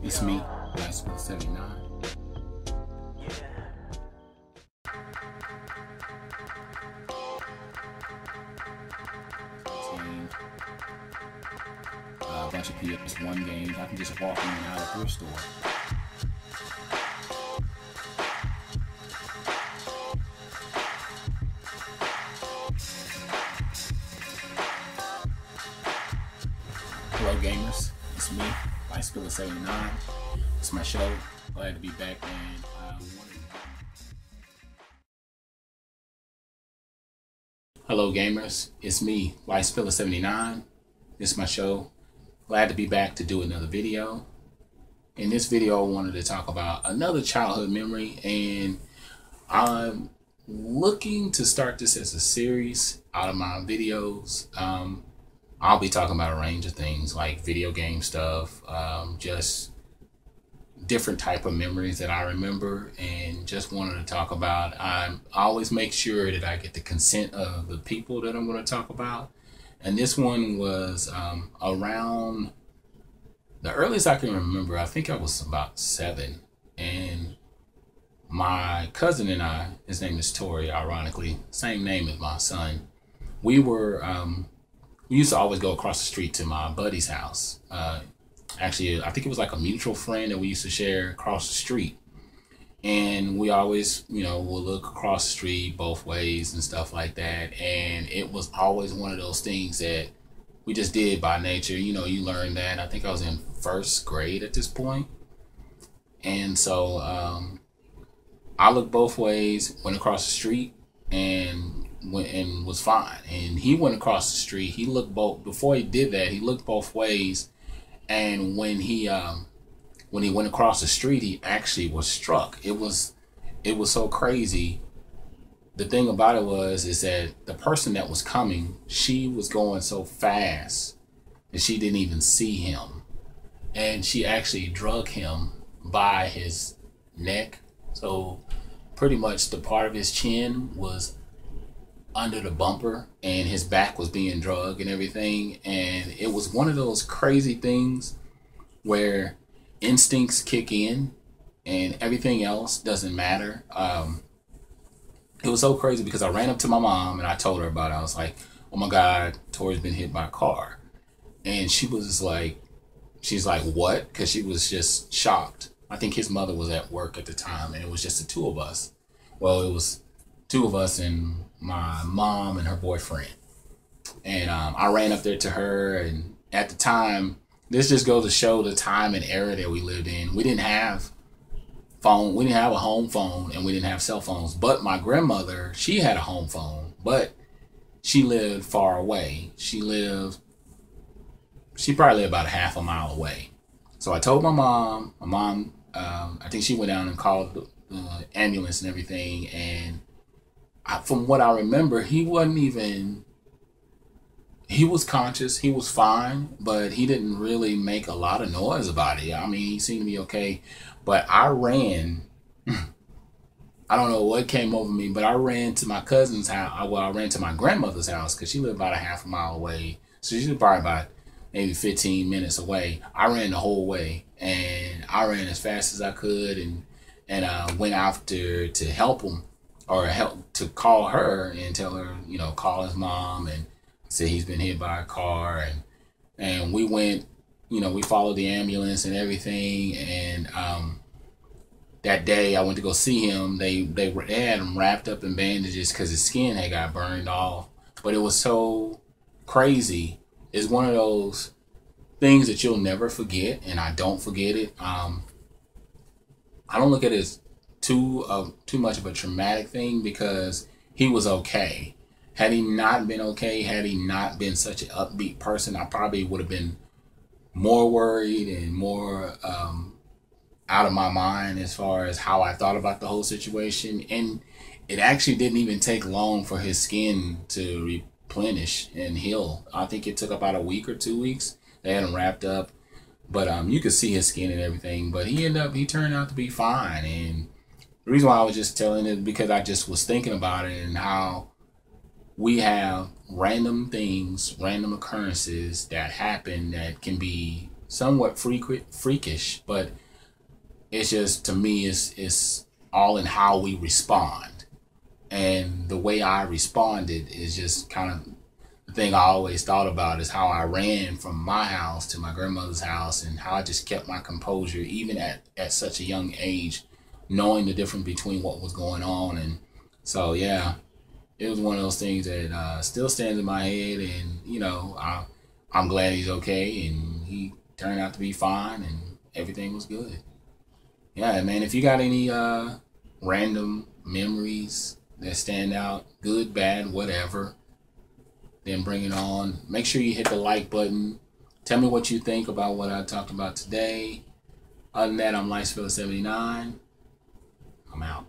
It's me, Lifespiller79. A bunch of PS1 games. I can just walk in and out of thrift store. Hello gamers, it's me, Lifespiller79. It's my show. Glad to be back, and hello gamers, it's me, Lifespiller79. It's my show. Glad to be back to do another video. In this video, I wanted to talk about another childhood memory, and I'm looking to start this as a series out of my videos. I'll be talking about a range of things like video game stuff, just different type of memories that I remember, and just wanted to talk about. I always make sure that I get the consent of the people that I'm going to talk about. And this one was around the earliest I can remember. I think I was about 7, and my cousin and I, his name is Tori, ironically, same name as my son. We used to always go across the street to my buddy's house. Actually, I think it was like a mutual friend that we used to share across the street. And we always, would look across the street both ways and stuff like that. And it was always one of those things that we just did by nature. You learn that. I think I was in 1st grade at this point. And so I looked both ways, went across the street, and was fine. And he went across the street. He looked before he did that, he looked both ways. And when he went across the street, he actually was struck. It was so crazy. The thing about it is that the person that was coming, she was going so fast that she didn't even see him. And she actually drug him by his neck. So pretty much the part of his chin was under the bumper, and his back was being drugged and everything. And it was one of those crazy things where instincts kick in and everything else doesn't matter. It was so crazy because I ran up to my mom and I told her about it. I was like, oh my God, Tori's been hit by a car. And she was like, she's like, what? Because she was just shocked. I think his mother was at work at the time, and it was just the 2 of us. Well, it was 2 of us and my mom and her boyfriend. And I ran up there to her, and at the time, this just goes to show the time and era that we lived in. We didn't have phone, we didn't have a home phone, and we didn't have cell phones. But my grandmother, she had a home phone, but she lived far away. She probably lived about a half a mile away. So I told my mom, I think she went down and called the ambulance and everything. And from what I remember, he was conscious, he was fine, but he didn't really make a lot of noise about it. I mean, he seemed to be okay. But I ran, I don't know what came over me, but I ran to my cousin's house. Well, I ran to my grandmother's house because she lived about a half a mile away. So she was probably about maybe 15 minutes away. I ran the whole way, and I ran as fast as I could, and went after to help him, or help to call her and tell her, call his mom and say he's been hit by a car. And we went, we followed the ambulance and everything. And that day I went to go see him. They had him wrapped up in bandages because his skin had got burned off. But it was so crazy. It's one of those things that you'll never forget, and I don't forget it. I don't look at it as too much of a traumatic thing, because he was okay. Had he not been okay, had he not been such an upbeat person, I probably would have been more worried and more out of my mind as far as how I thought about the whole situation. And it actually didn't even take long for his skin to replenish and heal. I think it took about a week or 2 weeks. They had him wrapped up, but you could see his skin and everything. But he turned out to be fine. And the reason why I was just telling it, because I just was thinking about it, and how we have random things, random occurrences that happen that can be somewhat freakish, but it's just, to me, it's all in how we respond. And the way I responded is just kind of the thing I always thought about, is how I ran from my house to my grandmother's house, and how I just kept my composure even at such a young age, knowing the difference between what was going on. And so, yeah, it was one of those things that still stands in my head. And, you know, I'm glad he's okay, and he turned out to be fine, and everything was good. Yeah, man, if you got any random memories that stand out, good, bad, whatever, then bring it on. Make sure you hit the like button. Tell me what you think about what I talked about today. Other than that, I'm Lifespiller79. I'm out.